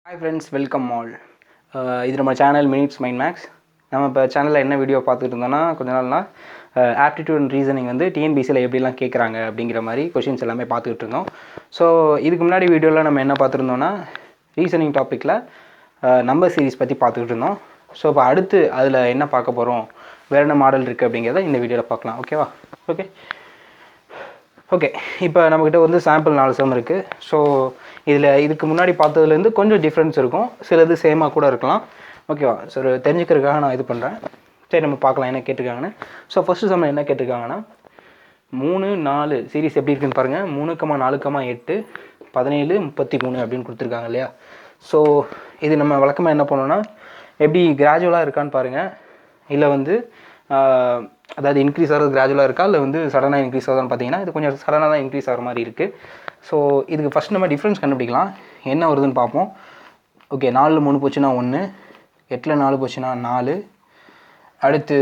Hi friends, welcome all. இது நம்ம channel minutes mind maths. நம்ம இப்போ சேனலில் என்ன வீடியோ பார்த்துட்டு இருந்தோம்னா, கொஞ்ச நாள்னா ஆப்டிடியூட் அண்ட் ரீசனிங் வந்து டிஎன்பிசியில் எப்படிலாம் கேட்குறாங்க அப்படிங்கிற மாதிரி கொஷின்ஸ் எல்லாமே பார்த்துக்கிட்டு இருந்தோம். ஸோ இதுக்கு முன்னாடி வீடியோவில் நம்ம என்ன பார்த்துருந்தோம்னா, ரீசனிங் டாப்பிக்கில் நம்பர் சீரிஸ் பற்றி பார்த்துக்கிட்டு இருந்தோம். ஸோ இப்போ அடுத்து அதில் என்ன பார்க்க போகிறோம், வேறு என்ன மாடல் இருக்குது அப்படிங்கிறத இந்த வீடியோவில் பார்க்கலாம். ஓகேவா? ஓகே, இப்போ நம்மக்கிட்ட வந்து சாம்பிள் 4 சம் இருக்குது. ஸோ இதுக்கு முன்னாடி பார்த்ததுலேருந்து கொஞ்சம் டிஃப்ரென்ஸ் இருக்கும், சிலது சேமாக கூட இருக்கலாம். ஓகேவா? ஸோ தெரிஞ்சுக்கிறதுக்காக நான் இது பண்ணுறேன். சரி, நம்ம பார்க்கலாம் என்ன கேட்டிருக்காங்கன்னு. ஸோ ஃபஸ்ட்டு சம் என்ன கேட்டிருக்காங்கன்னா, 3, 4 சீரிஸ் எப்படி இருக்குன்னு பாருங்கள். 3, 4, 8, 17, 33 அப்படின்னு கொடுத்துருக்காங்க இல்லையா? ஸோ இது நம்ம வழக்கமாக என்ன பண்ணோன்னா, எப்படி கிராஜுவலாக இருக்கான்னு பாருங்கள், இல்லை வந்து அதாவது இன்க்ரீஸ் ஆகிறது கிராஜுவலாக இருக்கா, இல்லை வந்து சடனாக இன்க்ரீஸ் ஆகுதான்னு பார்த்தீங்கன்னா, இது கொஞ்சம் சடனாக தான் இன்க்ரீஸ் ஆகிற மாதிரி இருக்குது. ஸோ இதுக்கு ஃபஸ்ட் நம்ம டிஃப்ரென்ஸ் கண்டுபிடிக்கலாம், என்ன வருதுன்னு பார்ப்போம். ஓகே, 4 3 போச்சுன்னா 1, 8 4 போச்சுன்னா 4, அடுத்து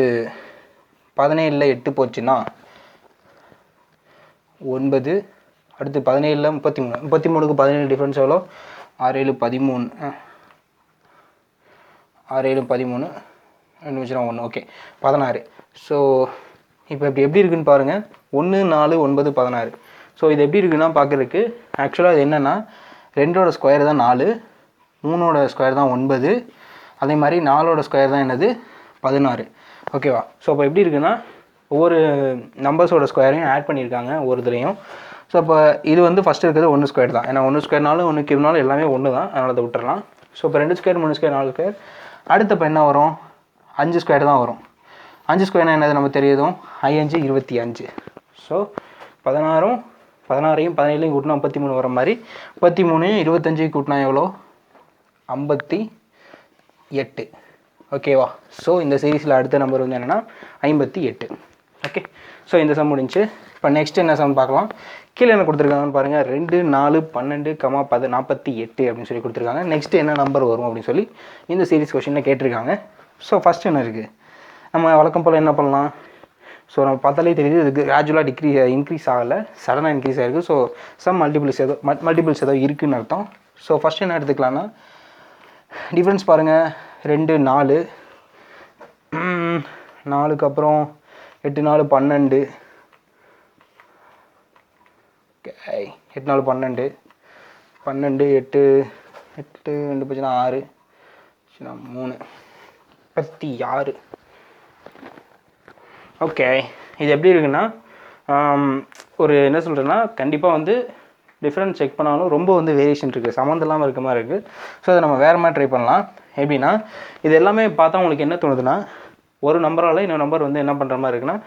17 8 போச்சுன்னா 9, அடுத்து 17 33, 33க்கு 17 டிஃப்ரென்ஸ் எவ்வளோ? 6 7 13, 6 7 13, 2 வச்சுனா 1. ஓகே, 16. ஸோ இப்போ இப்படி எப்படி இருக்குன்னு பாருங்கள். 1 4 9 16. ஸோ இது எப்படி இருக்குன்னா பார்க்குறதுக்கு, ஆக்சுவலாக இது என்னென்னா, 2ஓட ஸ்கொயர் தான் 4, 3ஓட ஸ்கொயர் தான் 9, அதே மாதிரி 4ஓட ஸ்கொயர் தான் என்னது 16. ஓகேவா? ஸோ இப்போ எப்படி இருக்குன்னா, ஒவ்வொரு நம்பர்ஸோட ஸ்கொயரையும் ஆட் பண்ணியிருக்காங்க ஒரு இதுலேயும். ஸோ இப்போ இது வந்து ஃபஸ்ட்டு இருக்கிறது 1 ஸ்கொயர் தான், ஏன்னா 1 ஸ்கொயர்னாலும் 1 கியூப்னாலும் எல்லாமே 1 தான், அதனால் அதை விட்டுறலாம். ஸோ இப்போ 2 ஸ்கொயர் 3 ஸ்கொயர் 4 ஸ்கொயர். அடுத்து இப்போ என்ன வரும்? 5 ஸ்கொயர் தான் வரும். 5 ஸ்கொயர்னா என்னது நம்ம தெரியுதும், 5 25. ஸோ 16 16ஐயும் 17ஐயும் கூட்டினா 33 வர மாதிரி, 33 25 கூட்டினா எவ்வளோ? 58. ஓகேவா? ஸோ இந்த சீரீஸில் அடுத்த நம்பர் வந்து என்னென்னா 58. ஓகே, ஸோ இந்த சம் முடிஞ்சு. இப்போ நெக்ஸ்ட் என்ன சம் பார்க்கலாம். கீழே என்ன கொடுத்துருக்காங்கன்னு பாருங்கள். 2 4 12, 48 அப்படின்னு சொல்லி கொடுத்துருக்காங்க. நெக்ஸ்ட் என்ன நம்பர் வரும் அப்படின்னு சொல்லி இந்த சீரீஸ் கொஸ்டினில் கேட்டிருக்காங்க. ஸோ ஃபஸ்ட் என்ன இருக்குது, நம்ம வழக்கம் போல் என்ன பண்ணலாம். ஸோ நம்ம பார்த்தாலே தெரியுது, இதுக்கு கிராஜுவலாக இன்க்ரீஸ் ஆகலை, சடனாக இன்க்ரீஸ் ஆகிருக்கு. ஸோ சம் மல்டிபிள்ஸ் ஏதோ இருக்குதுன்னு அர்த்தம். ஸோ ஃபஸ்ட் என்ன எடுத்துக்கலான்னா, டிஃப்ரென்ஸ் பாருங்கள். 2 4, 4க்கு அப்புறம் 8 4 12, 8 4 12, 12 8 8 2 போச்சுன்னா 6, 3 36. ஓகே, இது எப்படி இருக்குன்னா, ஒரு என்ன சொல்கிறேன்னா, கண்டிப்பாக வந்து டிஃப்ரென்ஸ் செக் பண்ணாலும் ரொம்ப வந்து வேரியேஷன் இருக்குது, சம்மந்தம் இல்லாமல் இருக்க மாதிரி இருக்குது. ஸோ அதை நம்ம வேறு மாதிரி ட்ரை பண்ணலாம். எப்படின்னா, இது எல்லாமே பார்த்தா உங்களுக்கு என்ன தோணுதுன்னா, ஒரு நம்பரால் இன்னொரு நம்பர் வந்து என்ன பண்ணுற மாதிரி இருக்குன்னா,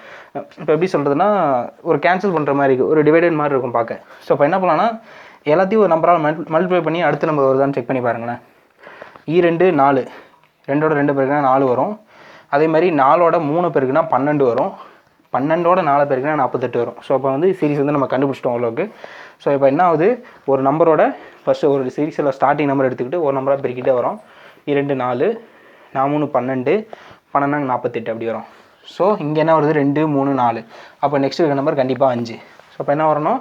இப்போ எப்படி சொல்கிறதுனா, ஒரு கேன்சல் பண்ணுற மாதிரி இருக்குது, ஒரு டிவைடட் மாதிரி இருக்கும் பார்க்க. ஸோ இப்போ என்ன பண்ணலான்னா, எல்லாத்தையும் ஒரு நம்பரால் மல்டிப்ளை பண்ணி அடுத்த நம்பர் வருதான்னு செக் பண்ணி பாருங்களேன். 2 4, 2ஓட 2 பேருக்குன்னா 4 வரும். அதே மாதிரி 4ஓட 3 பேருக்குன்னா 12 வரும். 12ஓட 4 பேருக்குன்னா 48 வரும். ஸோ அப்போ வந்து சீரிஸ் வந்து நம்ம கண்டுபிடிச்சிட்டோம் ஓரளவுக்கு. ஸோ இப்போ என்ன ஆகுது, ஒரு நம்பரோட ஃபஸ்ட்டு ஒரு சீரிஸில் ஸ்டார்டிங் நம்பர் எடுத்துக்கிட்டு ஒரு நம்பராக பெருக்கிட்டே வரும். 2 4, 3 12, 12 48 அப்படி வரும். ஸோ இங்கே என்ன வருது, 2 3 4. அப்போ நெக்ஸ்ட் இருக்கிற நம்பர் கண்டிப்பாக 5. ஸோ அப்போ என்ன வரணும்,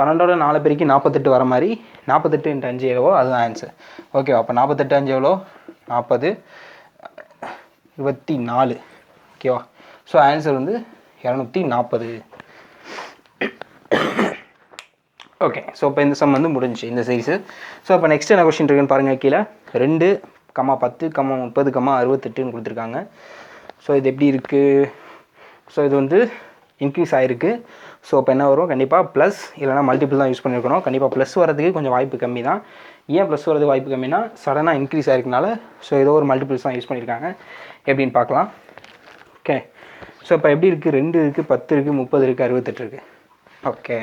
12ஓட 4 பெருக்கி 48 வர மாதிரி, 48 × 5 எவ்வளோ, அதுதான் ஆன்சர். ஓகே, அப்போ 48 5 எவ்வளோ, 40 24. ஓகேவா? ஸோ ஆன்சர் வந்து 240. ஓகே, ஸோ இப்போ இந்த சம் வந்து முடிஞ்சிச்சு இந்த சீரிஸு. ஸோ இப்போ நெக்ஸ்ட் என்ன கொஸ்டின் இருக்குன்னு பாருங்கள். கீழே 2, 10, 30, 68ன்னு கொடுத்துருக்காங்க. ஸோ இது எப்படி இருக்குது, ஸோ இது வந்து இன்க்ரீஸ் ஆகிருக்கு. ஸோ இப்போ என்ன வரும், கண்டிப்பாக ப்ளஸ் இல்லைனா மல்டிபிள் தான் யூஸ் பண்ணியிருக்கணும். கண்டிப்பாக ப்ளஸ் வரதுக்கு கொஞ்சம் வாய்ப்பு கம்மி தான். ஏன் ப்ளஸ் வரதுக்கு வாய்ப்பு கம்மினா, சடனாக இன்க்ரீஸ் ஆகிருக்கனால. ஸோ ஏதோ ஒரு மல்டிபிள்ஸ் தான் யூஸ் பண்ணியிருக்காங்க. எப்படின்னு பார்க்கலாம். ஓகே, ஸோ இப்போ எப்படி இருக்குது, 2 இருக்குது, 10 இருக்குது, 30 இருக்குது, 68 இருக்குது. ஓகே,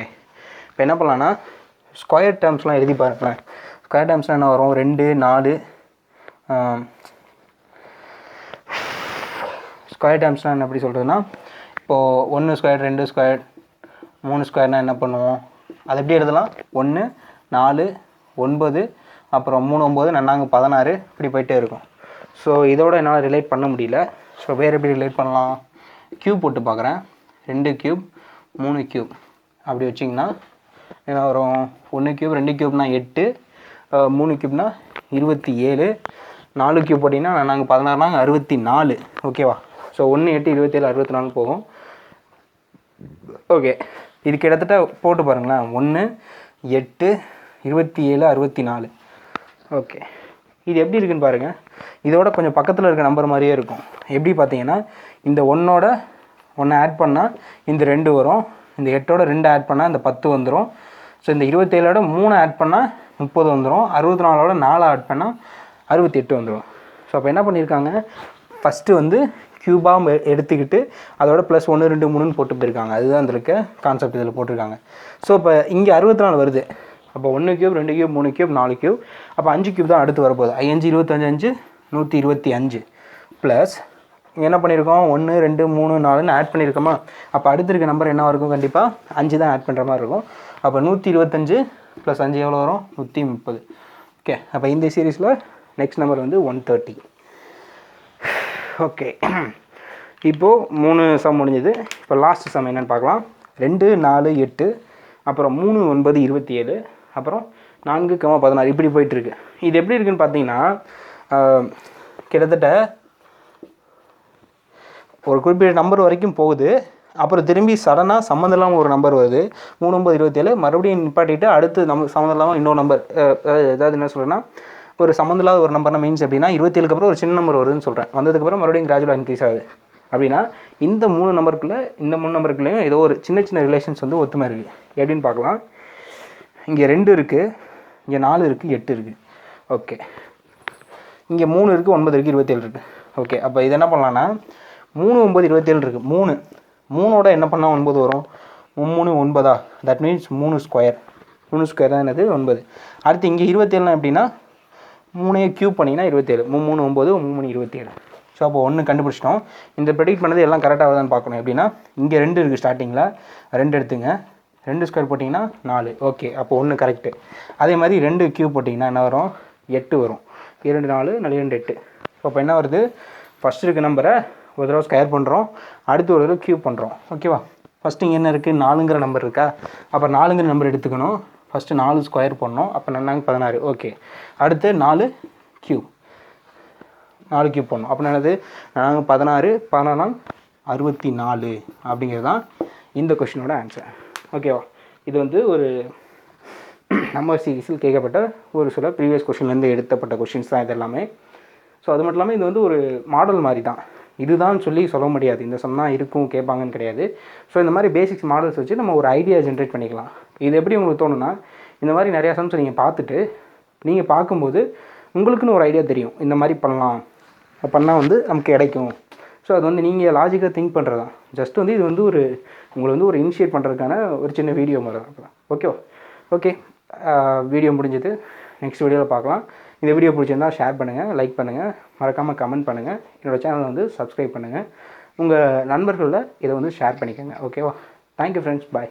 இப்போ என்ன பண்ணலான்னா, ஸ்கொயர் டேர்ம்ஸ்லாம் எழுதி பாருங்களேன். ஸ்கொயர் டேர்ம்ஸ்லாம் என்ன வரும், 2 4, ஸ்கொயர் டேர்ம்ஸ்லாம் என்ன எப்படி சொல்கிறதுனா, இப்போது 1 ஸ்கொயர் 2 ஸ்கொயர் 3 ஸ்கொயர்னால் என்ன பண்ணுவோம், அது எப்படி எழுதலாம், 1 4 9, அப்புறம் 3 9 நன்னாங்க 16, இப்படி போயிட்டே இருக்கும். ஸோ இதோட என்னால் ரிலேட் பண்ண முடியல. ஸோ வேறு எப்படி ரிலேட் பண்ணலாம், க்யூப் போட்டு பார்க்குறேன். 2 க்யூப் 3 க்யூப் அப்படி வச்சிங்கன்னா என்ன வரும், 1 க்யூப் 2 க்யூப்னா 8, 3 க்யூப்னா 27, 4 கியூப் போட்டிங்கன்னா நாங்கள் 16 நாங்கள் 64. ஓகேவா? ஸோ 1 8 27 64 போகும். ஓகே, இது கிட்டத்தட்ட போட்டு பாருங்களேன். 1 8 27 64. ஓகே, இது எப்படி இருக்குன்னு பாருங்கள். இதோட கொஞ்சம் பக்கத்தில் இருக்க நம்பர் மாதிரியே இருக்கும். எப்படி பார்த்தீங்கன்னா இந்த 1ஓட 1 ஆட் பண்ணால் இந்த 2 வரும், இந்த 8ஓட 2 ஆட் பண்ணால் இந்த 10 வந்துடும். ஸோ இந்த 27ஓட 3 ஆட் பண்ணால் 30 வந்துடும். 64ஓட 4 ஆட் பண்ணால் 68 வந்துடும். ஸோ அப்போ என்ன பண்ணியிருக்காங்க, ஃபஸ்ட்டு வந்து க்யூபாக எடுத்துக்கிட்டு அதோட +1 2 3ன்னு போட்டு போயிருக்காங்க. அதுதான் அதில் இருக்க கான்செப்ட் இதில் போட்டிருக்காங்க. ஸோ இப்போ இங்கே 64 வருது. அப்போ 1 கியூப் 2 கியூப் 3 கியூப் 4 கியூப், அப்போ 5 கியூப் தான் அடுத்து வரப்போகுது. 5 25 125 ப்ளஸ் என்ன பண்ணியிருக்கோம், 1 2 3 4ன்னு ஆட் பண்ணியிருக்கோமா. அப்போ அடுத்து இருக்க நம்பர் என்ன இருக்கும், கண்டிப்பாக 5 தான் ஆட் பண்ணுற மாதிரி இருக்கும். அப்போ 125 + 5 எவ்வளோ வரும், 130. ஓகே, அப்போ இந்த சீரீஸில் நெக்ஸ்ட் நம்பர் வந்து 130. ஓகே, இப்போது 3 சம் முடிஞ்சது. இப்போ லாஸ்ட் சம் என்னென்னு பார்க்கலாம். 2 4 8, அப்புறம் 3 9 27, அப்புறம் 4 16 இப்படி போயிட்டுருக்கு. இது எப்படி இருக்குன்னு பார்த்தீங்கன்னா கிட்டத்தட்ட ஒரு குறிப்பிட்ட நம்பர் வரைக்கும் போகுது. அப்புறம் திரும்பி சடனாக சம்மந்தம் இல்லாமல் ஒரு நம்பர் வருது, 3 9 27, மறுபடியும் நிப்பாட்டிட்டு அடுத்து நம்ம சம்மந்தம் இல்லாமல் இன்னொரு நம்பர். ஏதாவது என்ன சொல்கிறேன்னா, ஒரு சம்மந்தம் இல்லாத ஒரு நம்பர்னா மீன்ஸ் எப்படின்னா 27க்கு அப்புறம் ஒரு சின்ன நம்பர் வருதுன்னு சொல்கிறேன். வந்ததுக்கப்புறம் மறுபடியும் கிராஜுவலாக இன்க்ரீஸ் ஆகுது. அப்படின்னா இந்த 3 நம்பருக்குள்ளேயும் ஏதோ ஒரு சின்ன சின்ன ரிலேஷன்ஸ் வந்து ஒத்துமை இருக்குது. எப்படின்னு பார்க்கலாம். இங்கே 2 இருக்குது, இங்கே 4 இருக்குது, 8 இருக்குது. ஓகே, இங்கே 3 இருக்குது, 9 இருக்குது, 27 இருக்குது. ஓகே, அப்போ இது என்ன பண்ணலான்னா 3 9 27 இருக்குது. 3ஓட என்ன பண்ணால் 9 வரும், 3 9. That means 3 square. 3 ஸ்கொயர் தான் என்னது 9. அடுத்து இங்கே 27 எப்படின்னா 3 கியூப் பண்ணிங்கன்னா 27, 3 9 3 27. ஸோ அப்போ 1 கண்டுபிடிச்சிட்டோம். இந்த ப்ரெடிக்ட் பண்ணது எல்லாம் கரெக்டாக தான் பார்க்கணும். எப்படின்னா இங்கே 2 இருக்குது, ஸ்டார்டிங்கில் 2 எடுத்துங்க, 2 ஸ்கொயர் போட்டிங்கன்னா 4. ஓகே, அப்போ 1 கரெக்டு. அதே மாதிரி 2 கியூப் போட்டிங்கன்னா என்ன வரும், 8 வரும். 2 4 2 8. ஸோ அப்போ என்ன வருது, ஃபஸ்ட் இருக்க நம்பரை ஒரு தடவை ஸ்கொயர் பண்ணுறோம், அடுத்து ஒரு தடவை க்யூப் பண்ணுறோம். ஓகேவா? ஃபஸ்ட்டு இங்கே என்ன இருக்குது, 4ங்கிற நம்பர் இருக்கா. அப்போ 4ங்கிற நம்பர் எடுத்துக்கணும். ஃபஸ்ட்டு 4 ஸ்கொயர் பண்ணோம், அப்போ நாங்கள் 16. ஓகே, அடுத்து 4 கியூப் பண்ணோம். அப்போ என்னது, நாங்கள் 16 16 64 அப்படிங்கிறது தான் இந்த கொஷினோட ஆன்சர். ஓகேவா? இது வந்து ஒரு நம்பர் சீரீஸில் கேட்கப்பட்ட ஒரு சில ப்ரீவியஸ் கொஷின்லேருந்து எடுத்தப்பட்ட கொஷின்ஸ் தான் இது எல்லாமே. ஸோ அது மட்டும் இல்லாமல் இது வந்து ஒரு மாடல் மாதிரி தான். இதுதான் சொல்லி சொல்ல முடியாது, இந்த சம் தான் இருக்கும் கேட்பாங்கன்னு கிடையாது. ஸோ இந்த மாதிரி பேசிக்ஸ் மாடல்ஸ் வச்சு நம்ம ஒரு ஐடியா ஜென்ரேட் பண்ணிக்கலாம். இது எப்படி உங்களுக்கு தோணுன்னா, இந்த மாதிரி நிறையா சம்ஸ் நீங்கள் பார்த்துட்டு நீங்கள் பார்க்கும்போது உங்களுக்குன்னு ஒரு ஐடியா தெரியும், இந்த மாதிரி பண்ணால் வந்து நமக்கு கிடைக்கும். ஸோ அது வந்து நீங்கள் லாஜிக்காக திங்க் பண்ணுறது தான். ஜஸ்ட் வந்து இது வந்து ஒரு உங்களை வந்து ஒரு இனிஷியேட் பண்ணுறதுக்கான ஒரு சின்ன வீடியோ மாதிரி தான். ஓகே, வீடியோ முடிஞ்சது. நெக்ஸ்ட் வீடியோவில் பார்க்கலாம். இந்த வீடியோ பிடிச்சிருந்தால் ஷேர் பண்ணுங்கள், லைக் பண்ணுங்கள், மறக்காமல் கமெண்ட் பண்ணுங்கள். என்னோடய சேனலை வந்து சப்ஸ்கிரைப் பண்ணுங்கள். உங்கள் நண்பர்களில் இதை வந்து ஷேர் பண்ணிக்கோங்க. ஓகேவா? தேங்க்யூ ஃப்ரெண்ட்ஸ், பாய்.